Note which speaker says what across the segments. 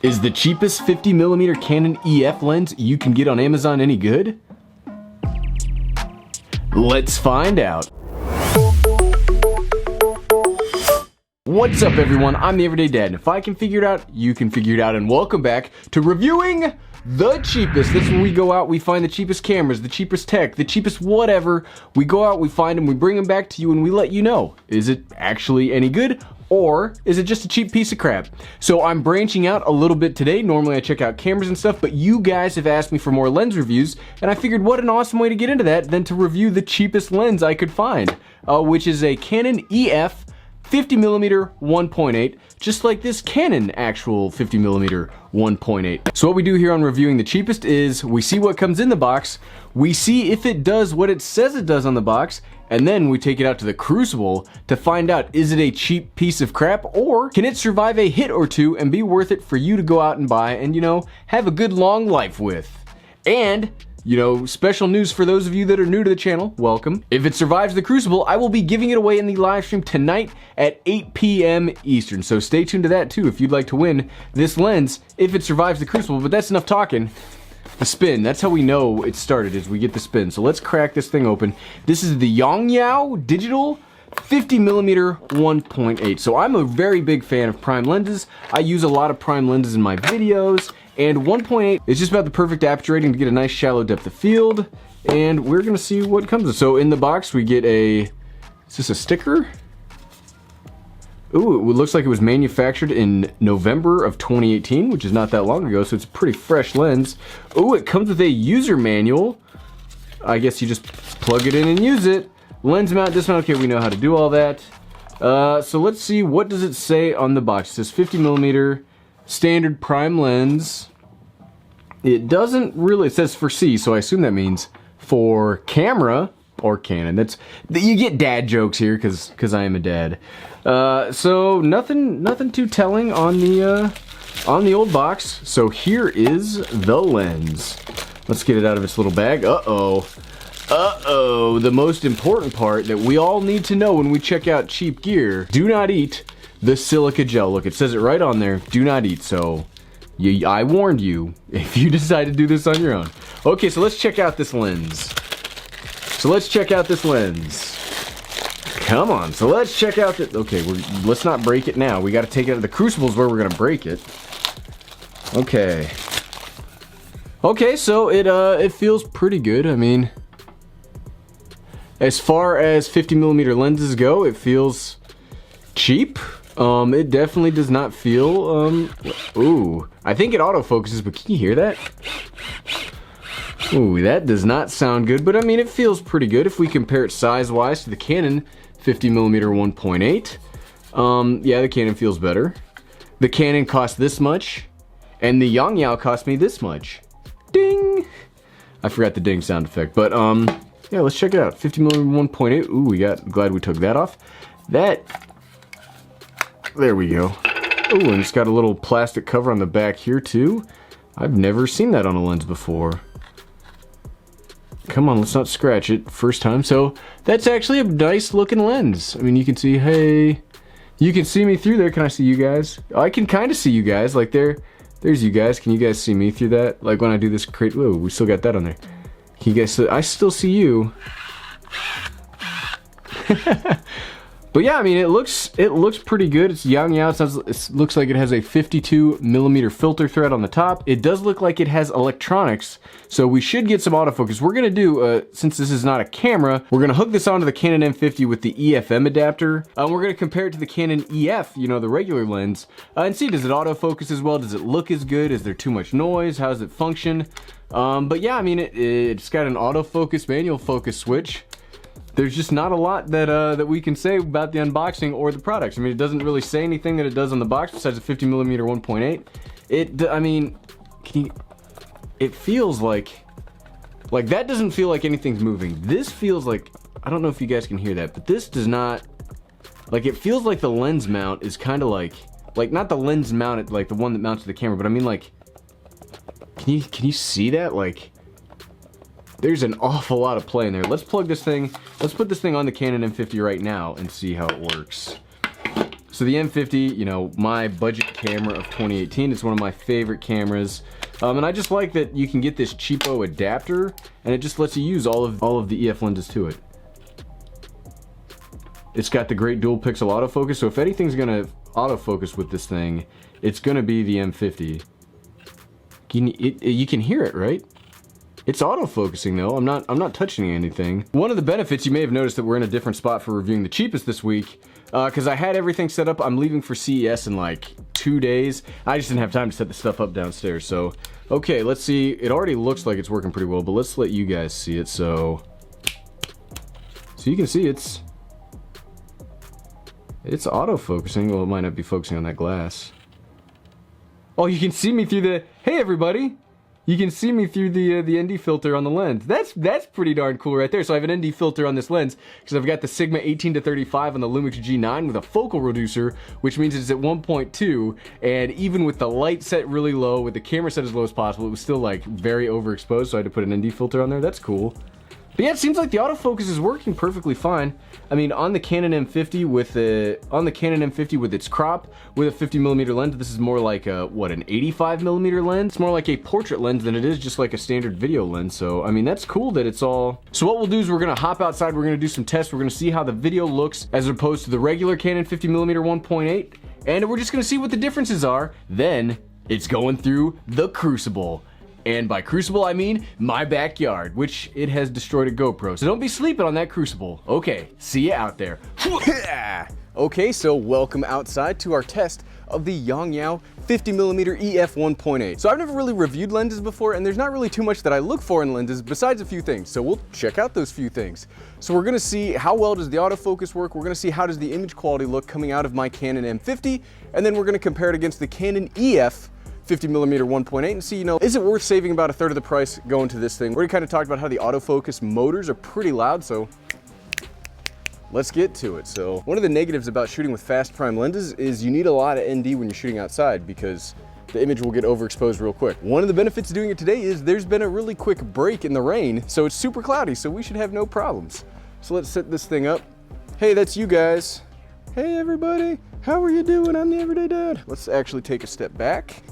Speaker 1: Is the cheapest 50mm Canon EF lens you can get on Amazon any good? Let's find out. What's up everyone, I'm the Everyday Dad, and if I can figure it out, you can figure it out, and welcome back to reviewing the cheapest. This is where we go out, we find the cheapest cameras, the cheapest tech, the cheapest whatever. We go out, we find them, we bring them back to you, and we let you know, is it actually any good? Or is it just a cheap piece of crap? So I'm branching out a little bit today. Normally I check out cameras and stuff, but you guys have asked me for more lens reviews, and I figured what an awesome way to get into that than to review the cheapest lens I could find, which is a Canon EF 50mm 1.8, just like this Canon actual 50mm 1.8. So what we do here on reviewing the cheapest is we see what comes in the box, we see if it does what it says it does on the box, and then we take it out to the crucible to find out, is it a cheap piece of crap, or can it survive a hit or two and be worth it for you to go out and buy and, you know, have a good long life with. And you know, special news for those of you that are new to the channel, welcome. If it survives the crucible, I will be giving it away in the live stream tonight at 8 p.m. Eastern. So stay tuned to that too if you'd like to win this lens if it survives the crucible. But that's enough talking. The spin, that's how we know it started, is we get the spin. So let's crack this thing open. This is the Yongnuo Digital 50mm 1.8. So I'm a very big fan of prime lenses. I use a lot of prime lenses in my videos. And 1.8 is just about the perfect aperture rating to get a nice shallow depth of field. And we're gonna see what comes with. So in the box we get a, is this a sticker? Ooh, it looks like it was manufactured in November of 2018, which is not that long ago, so it's a pretty fresh lens. Ooh, it comes with a user manual. I guess you just plug it in and use it. Lens mount, dismount, okay, we know how to do all that. So let's see, what does it say on the box? It says 50mm standard prime lens. It doesn't really, it says for C, so I assume that means for camera or Canon. That's, you get dad jokes here because I am a dad. So nothing too telling on the old box. So here is the lens. Let's get it out of its little bag. Uh-oh, the most important part that we all need to know when we check out cheap gear. Do not eat the silica gel. Look, it says it right on there. Do not eat. So I warned you if you decide to do this on your own. Okay, so let's check out this lens. Come on, so let's check out the, okay, let's not break it now. We got to take it out of the crucibles where we're going to break it. Okay. Okay, so it feels pretty good. I mean, as far as 50mm lenses go, it feels cheap. It definitely does not feel, ooh, I think it autofocuses, but can you hear that? Ooh, that does not sound good, but I mean, it feels pretty good if we compare it size-wise to the Canon 50mm 1.8. Yeah, the Canon feels better. The Canon cost this much, and the Yongnuo cost me this much. Ding! I forgot the ding sound effect, but, yeah, let's check it out. 50mm 1.8, ooh, glad we took that off. There we go. Oh, and it's got a little plastic cover on the back here too. I've never seen that on a lens before. Come on, let's not scratch it. First time. So that's actually a nice looking lens. I mean, you can see, hey, you can see me through there. Can I see you guys? I can kind of see you guys. Like there's you guys. Can you guys see me through that? Like when I do this crate. Whoa, we still got that on there. Can you guys see? I still see you. But yeah, I mean, it looks pretty good. It's Yongnuo. It looks like it has a 52mm filter thread on the top. It does look like it has electronics, so we should get some autofocus. We're gonna do, since this is not a camera, we're gonna hook this onto the Canon M50 with the EFM adapter. We're gonna compare it to the Canon EF, you know, the regular lens, and see, does it autofocus as well? Does it look as good? Is there too much noise? How does it function? But yeah, I mean, it's got an autofocus manual focus switch. There's just not a lot that we can say about the unboxing or the products. I mean, it doesn't really say anything that it does on the box besides the 50mm 1.8. I mean, it feels like that doesn't feel like anything's moving. This feels like, I don't know if you guys can hear that, but this does not, like, it feels like the lens mount is kind of like not the lens mount, like the one that mounts to the camera, but I mean, like, can you see that? Like, there's an awful lot of play in there. Let's plug this thing, let's put this thing on the Canon M50 right now and see how it works. So So the M50, you know, my budget camera of 2018, it's one of my favorite cameras. And I just like that you can get this cheapo adapter, and it just lets you use all of the EF lenses to it. It's got the great dual pixel autofocus, so if anything's gonna autofocus with this thing, it's gonna be the M50. You can hear it, right? It's autofocusing though. I'm not touching anything. One of the benefits, you may have noticed that we're in a different spot for reviewing the cheapest this week, because I had everything set up. I'm leaving for CES in like 2 days. I just didn't have time to set the stuff up downstairs. So, okay, let's see. It already looks like it's working pretty well, but let's let you guys see it. So you can see it's autofocusing. Well, it might not be focusing on that glass. Oh, you can see me through the, hey everybody! You can see me through the ND filter on the lens. That's pretty darn cool right there. So I have an ND filter on this lens because I've got the Sigma 18-35 on the Lumix G9 with a focal reducer, which means it's at 1.2, and even with the light set really low, with the camera set as low as possible, it was still like very overexposed, so I had to put an ND filter on there. That's cool. But yeah, it seems like the autofocus is working perfectly fine. I mean, on the Canon M50 with its crop with a 50mm lens, this is more like a, what, an 85mm lens? It's more like a portrait lens than it is just like a standard video lens. So, I mean, that's cool that it's all... So what we'll do is we're gonna hop outside, we're gonna do some tests, we're gonna see how the video looks as opposed to the regular Canon 50mm 1.8, and we're just gonna see what the differences are. Then, it's going through the crucible. And by crucible, I mean my backyard, which it has destroyed a GoPro. So don't be sleeping on that crucible. Okay, see you out there. Okay, so welcome outside to our test of the Yongnuo 50mm EF 1.8. So I've never really reviewed lenses before, and there's not really too much that I look for in lenses besides a few things. So we'll check out those few things. So we're gonna see how well does the autofocus work, we're gonna see how does the image quality look coming out of my Canon M50, and then we're gonna compare it against the Canon EF 50mm 1.8 and see, you know, is it worth saving about a third of the price going to this thing? We already kind of talked about how the autofocus motors are pretty loud, so let's get to it. So one of the negatives about shooting with fast prime lenses is you need a lot of ND when you're shooting outside because the image will get overexposed real quick. One of the benefits of doing it today is there's been a really quick break in the rain, so it's super cloudy, so we should have no problems. So let's set this thing up. Hey, that's you guys. Hey everybody, how are you doing? I'm the Everyday Dad. Let's actually take a step back.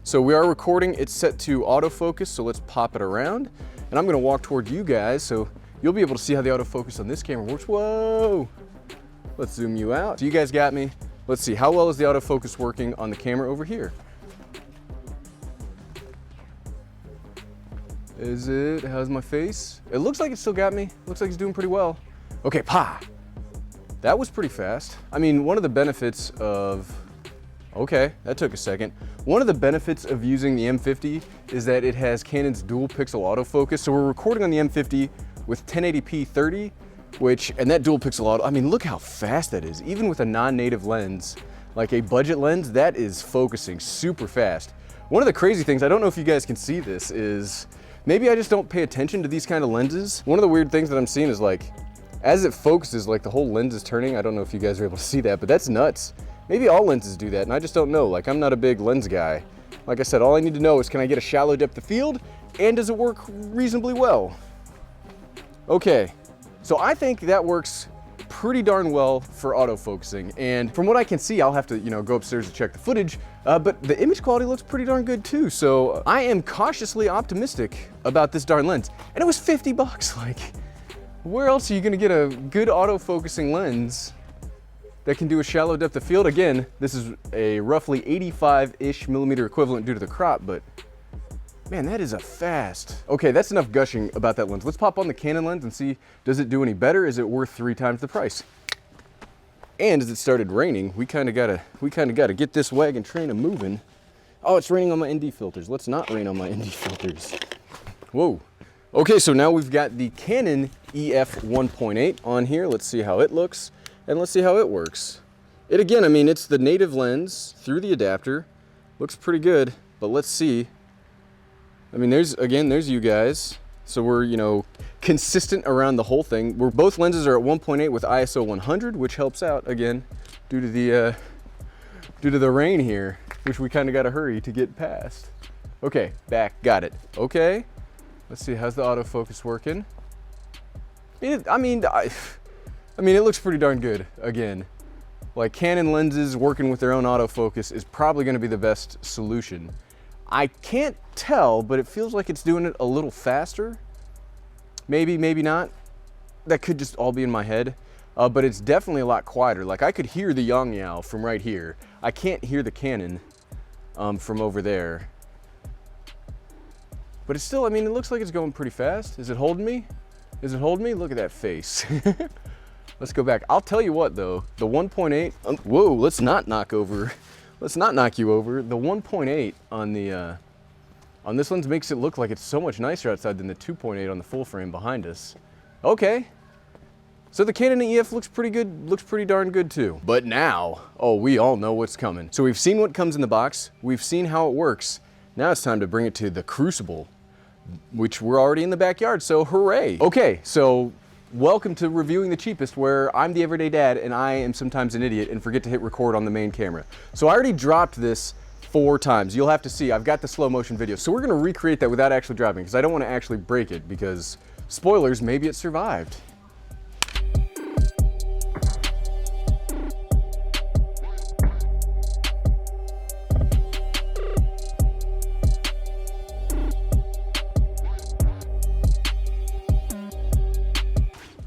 Speaker 1: So we are recording, it's set to autofocus, so let's pop it around. And I'm gonna walk toward you guys, so you'll be able to see how the autofocus on this camera works. Whoa! Let's zoom you out. So you guys got me. Let's see, how well is the autofocus working on the camera over here? Is it, how's my face? It looks like it still got me. Looks like it's doing pretty well. Okay, pa! That was pretty fast. I mean, one of the benefits of, okay, that took a second. One of the benefits of using the M50 is that it has Canon's dual pixel autofocus. So we're recording on the M50 with 1080p 30, and that dual pixel auto, I mean, look how fast that is. Even with a non-native lens, like a budget lens, that is focusing super fast. One of the crazy things, I don't know if you guys can see this, is maybe I just don't pay attention to these kind of lenses. One of the weird things that I'm seeing is like, as it focuses, like the whole lens is turning. I don't know if you guys are able to see that, but that's nuts. Maybe all lenses do that, and I just don't know. Like, I'm not a big lens guy. Like I said, all I need to know is, can I get a shallow depth of field, and does it work reasonably well? Okay, so I think that works pretty darn well for autofocusing, and from what I can see, I'll have to, you know, go upstairs to check the footage, but the image quality looks pretty darn good too, so I am cautiously optimistic about this darn lens. And it was 50 bucks, like, where else are you gonna get a good autofocusing lens that can do a shallow depth of field? Again, this is a roughly 85-ish millimeter equivalent due to the crop, but man, that is a fast. Okay, that's enough gushing about that lens. Let's pop on the Canon lens and see, does it do any better? Is it worth 3 times the price? And as it started raining, we kind of gotta get this wagon train a moving. Oh, it's raining on my ND filters. Let's not rain on my ND filters. Whoa. Okay, so now we've got the Canon EF 1.8 on here. Let's see how it looks. And let's see how it works. It again, I mean, it's the native lens through the adapter. Looks pretty good, but let's see. I mean, there's you guys. So we're, you know, consistent around the whole thing. Both lenses are at 1.8 with ISO 100, which helps out again due to the rain here, which we kind of got to hurry to get past. Okay, back, got it. Okay, let's see, how's the autofocus working? I mean, it looks pretty darn good, again. like Canon lenses working with their own autofocus is probably going to be the best solution. I can't tell, but it feels like it's doing it a little faster. Maybe, maybe not. That could just all be in my head. But it's definitely a lot quieter. Like I could hear the Yongnuo from right here. I can't hear the Canon from over there. But it's still, I mean, it looks like it's going pretty fast. Is it holding me? Is it holding me? Look at that face. Let's go back. I'll tell you what though, the 1.8, whoa, let's not knock you over. The 1.8 on this lens makes it look like it's so much nicer outside than the 2.8 on the full frame behind us. Okay. So the Canon EF looks pretty good, looks pretty darn good too. But now, oh, we all know what's coming. So we've seen what comes in the box, we've seen how it works. Now it's time to bring it to the Crucible, which we're already in the backyard, so hooray. Okay, so welcome to Reviewing the Cheapest, where I'm the everyday dad and I am sometimes an idiot and forget to hit record on the main camera. So I already dropped this 4 times. You'll have to see, I've got the slow motion video. So we're gonna recreate that without actually dropping, because I don't wanna actually break it, because spoilers, maybe it survived.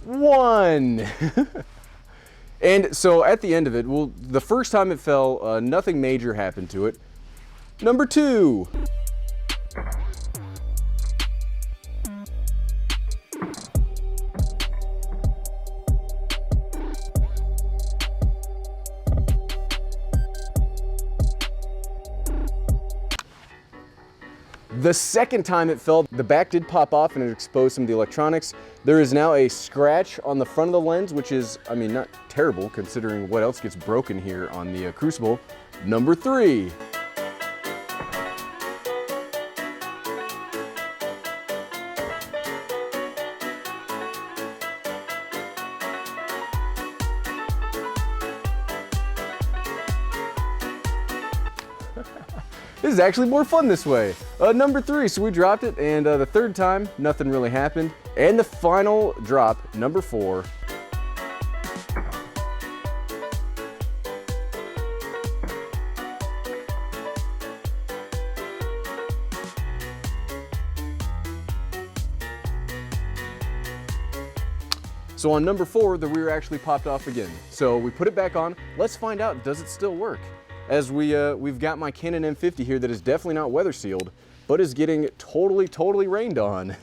Speaker 1: One. And so at the end of it, well, the first time it fell, nothing major happened to it. Number 2. The second time it fell, the back did pop off and it exposed some of the electronics. There is now a scratch on the front of the lens, which is, I mean, not terrible considering what else gets broken here on the Crucible. Number 3. This is actually more fun this way. Number 3, so we dropped it, and the third time, nothing really happened. And the final drop, number 4. So on number 4, the rear actually popped off again. So we put it back on. Let's find out, does it still work? As we've got my Canon M50 here that is definitely not weather sealed, but is getting totally rained on.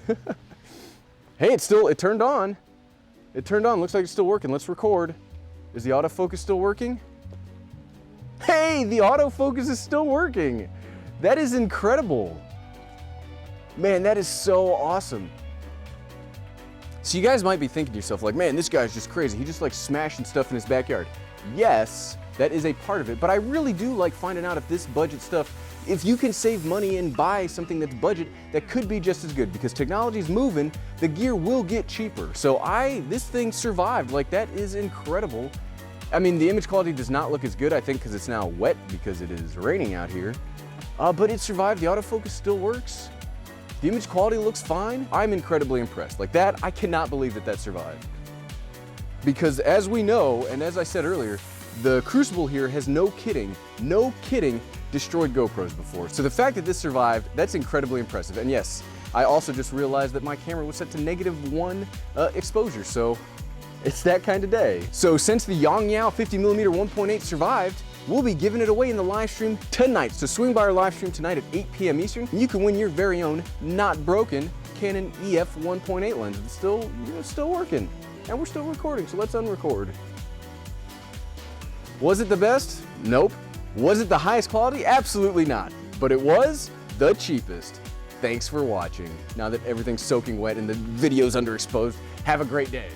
Speaker 1: Hey, it turned on. It turned on, looks like it's still working. Let's record. Is the autofocus still working? Hey, the autofocus is still working. That is incredible. Man, that is so awesome. So you guys might be thinking to yourself like, man, this guy's just crazy. He just likes smashing stuff in his backyard. Yes, that is a part of it, but I really do like finding out if this budget stuff, if you can save money and buy something that's budget, that could be just as good, because technology's moving, the gear will get cheaper. So this thing survived, like that is incredible. I mean, the image quality does not look as good, I think, because it's now wet because it is raining out here, but it survived, the autofocus still works. The image quality looks fine. I'm incredibly impressed. Like that, I cannot believe that survived. Because as we know, and as I said earlier, the Crucible here has no kidding, destroyed GoPros before. So the fact that this survived, that's incredibly impressive. And yes, I also just realized that my camera was set to -1 exposure, so it's that kind of day. So since the Yongnuo 50mm 1.8 survived, we'll be giving it away in the live stream tonight. So swing by our live stream tonight at 8 p.m. Eastern, and you can win your very own, not broken, Canon EF 1.8 lens. It's still working, and we're still recording, so let's unrecord. Was it the best? Nope. Was it the highest quality? Absolutely not. But it was the cheapest. Thanks for watching. Now that everything's soaking wet and the video's underexposed, have a great day.